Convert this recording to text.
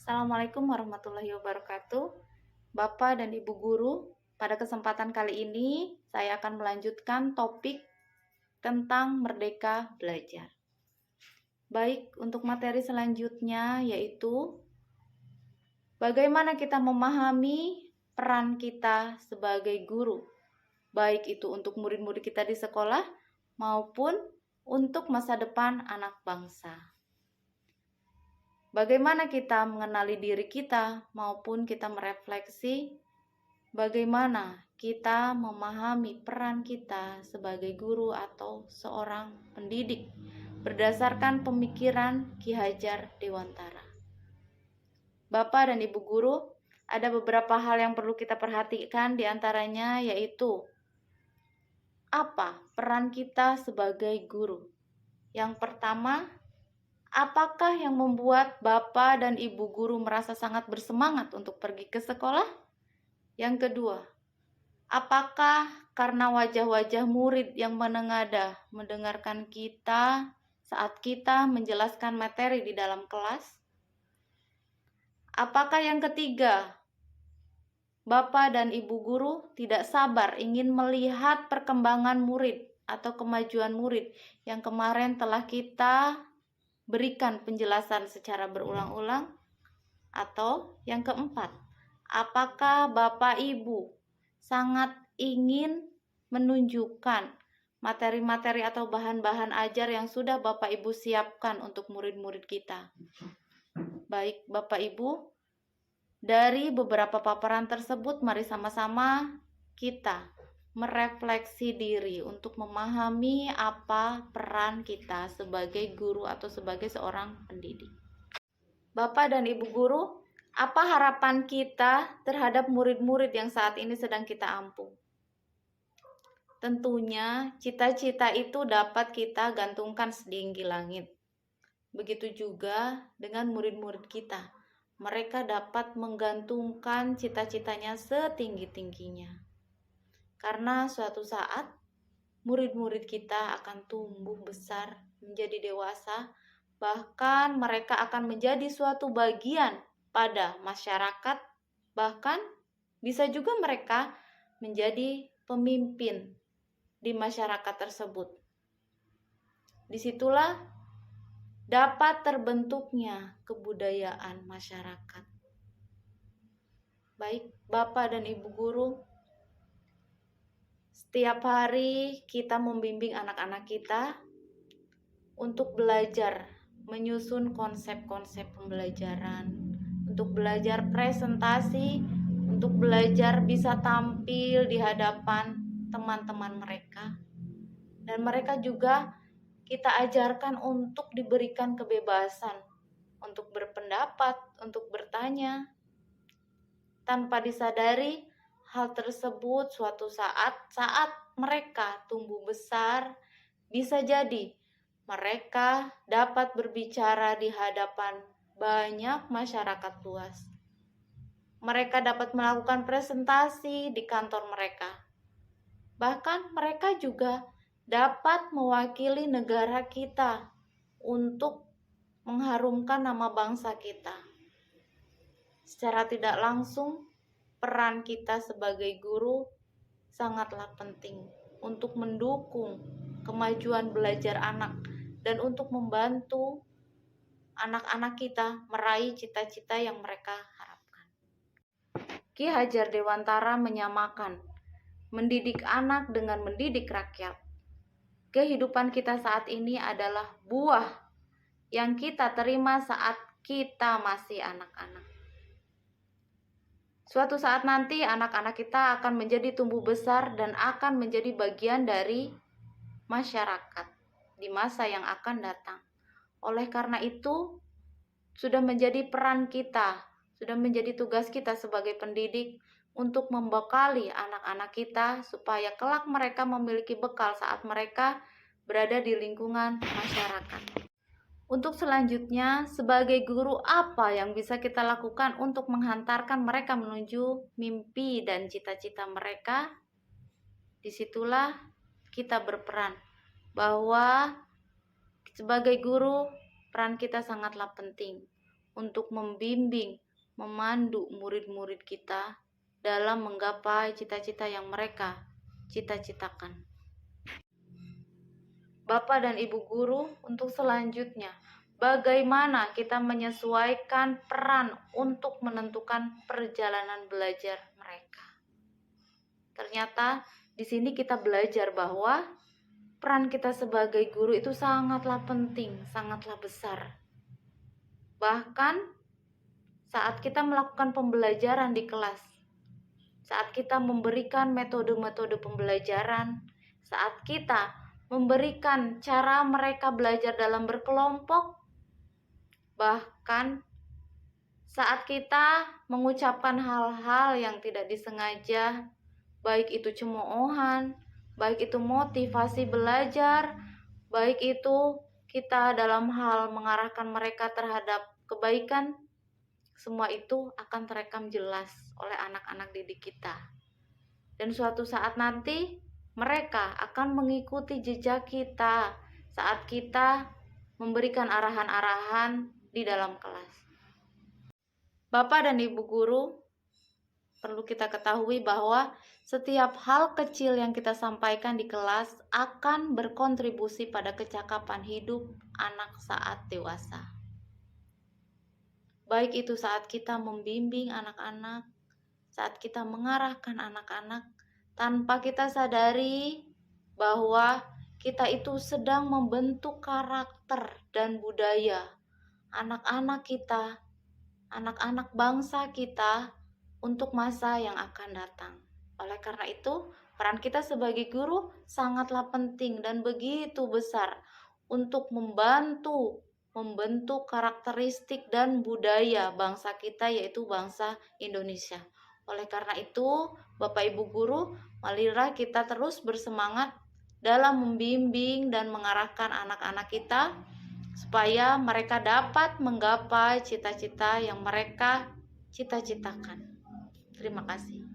Assalamualaikum warahmatullahi wabarakatuh. Bapak dan Ibu Guru, pada kesempatan kali ini saya akan melanjutkan topik tentang merdeka belajar. Baik, untuk materi selanjutnya yaitu bagaimana kita memahami peran kita sebagai guru, baik itu untuk murid-murid kita di sekolah maupun untuk masa depan anak bangsa. Bagaimana kita mengenali diri kita maupun kita merefleksi bagaimana kita memahami peran kita sebagai guru atau seorang pendidik berdasarkan pemikiran Ki Hajar Dewantara. Bapak dan Ibu Guru, ada beberapa hal yang perlu kita perhatikan, diantaranya yaitu apa peran kita sebagai guru. Yang pertama, apakah yang membuat Bapak dan Ibu Guru merasa sangat bersemangat untuk pergi ke sekolah? Yang kedua, apakah karena wajah-wajah murid yang menengadah mendengarkan kita saat kita menjelaskan materi di dalam kelas? Apakah yang ketiga, Bapak dan Ibu Guru tidak sabar ingin melihat perkembangan murid atau kemajuan murid yang kemarin telah kita berikan penjelasan secara berulang-ulang? Atau yang keempat, apakah Bapak Ibu sangat ingin menunjukkan materi-materi atau bahan-bahan ajar yang sudah Bapak Ibu siapkan untuk murid-murid kita? Baik Bapak Ibu, dari beberapa paparan tersebut mari sama-sama kita merefleksi diri untuk memahami apa peran kita sebagai guru atau sebagai seorang pendidik. Bapak dan Ibu Guru, apa harapan kita terhadap murid-murid yang saat ini sedang kita ampung? Tentunya cita-cita itu dapat kita gantungkan setinggi langit. Begitu juga dengan murid-murid kita. Mereka dapat menggantungkan cita-citanya setinggi-tingginya. Karena suatu saat murid-murid kita akan tumbuh besar, menjadi dewasa, bahkan mereka akan menjadi suatu bagian pada masyarakat, bahkan bisa juga mereka menjadi pemimpin di masyarakat tersebut. Disitulah dapat terbentuknya kebudayaan masyarakat. Baik, Bapak dan Ibu Guru, setiap hari kita membimbing anak-anak kita untuk belajar menyusun konsep-konsep pembelajaran, untuk belajar presentasi, untuk belajar bisa tampil di hadapan teman-teman mereka. Dan mereka juga kita ajarkan untuk diberikan kebebasan untuk berpendapat, untuk bertanya. Tanpa disadari, hal tersebut suatu saat mereka tumbuh besar, bisa jadi mereka dapat berbicara di hadapan banyak masyarakat luas. Mereka dapat melakukan presentasi di kantor mereka. Bahkan mereka juga dapat mewakili negara kita untuk mengharumkan nama bangsa kita. Secara tidak langsung, peran kita sebagai guru sangatlah penting untuk mendukung kemajuan belajar anak dan untuk membantu anak-anak kita meraih cita-cita yang mereka harapkan. Ki Hajar Dewantara menyamakan mendidik anak dengan mendidik rakyat. Kehidupan kita saat ini adalah buah yang kita terima saat kita masih anak-anak. Suatu saat nanti anak-anak kita akan menjadi tumbuh besar dan akan menjadi bagian dari masyarakat di masa yang akan datang. Oleh karena itu, sudah menjadi peran kita, sudah menjadi tugas kita sebagai pendidik untuk membekali anak-anak kita supaya kelak mereka memiliki bekal saat mereka berada di lingkungan masyarakat. Untuk selanjutnya, sebagai guru apa yang bisa kita lakukan untuk menghantarkan mereka menuju mimpi dan cita-cita mereka? Disitulah kita berperan, bahwa sebagai guru peran kita sangatlah penting untuk membimbing, memandu murid-murid kita dalam menggapai cita-cita yang mereka cita-citakan. Bapak dan Ibu guru, untuk selanjutnya, bagaimana kita menyesuaikan peran untuk menentukan perjalanan belajar mereka. Ternyata di sini kita belajar bahwa peran kita sebagai guru itu sangatlah penting, sangatlah besar. Bahkan saat kita melakukan pembelajaran di kelas, saat kita memberikan metode-metode pembelajaran, saat kita memberikan cara mereka belajar dalam berkelompok, bahkan saat kita mengucapkan hal-hal yang tidak disengaja, baik itu cemoohan, baik itu motivasi belajar, baik itu kita dalam hal mengarahkan mereka terhadap kebaikan, semua itu akan terekam jelas oleh anak-anak didik kita. Dan suatu saat nanti mereka akan mengikuti jejak kita saat kita memberikan arahan-arahan di dalam kelas. Bapak dan Ibu guru, perlu kita ketahui bahwa setiap hal kecil yang kita sampaikan di kelas akan berkontribusi pada kecakapan hidup anak saat dewasa. Baik itu saat kita membimbing anak-anak, saat kita mengarahkan anak-anak, tanpa kita sadari bahwa kita itu sedang membentuk karakter dan budaya anak-anak kita, anak-anak bangsa kita untuk masa yang akan datang. Oleh karena itu, peran kita sebagai guru sangatlah penting dan begitu besar untuk membentuk karakteristik dan budaya bangsa kita, yaitu bangsa Indonesia. Oleh karena itu, Bapak Ibu guru, marilah kita terus bersemangat dalam membimbing dan mengarahkan anak-anak kita supaya mereka dapat menggapai cita-cita yang mereka cita-citakan. Terima kasih.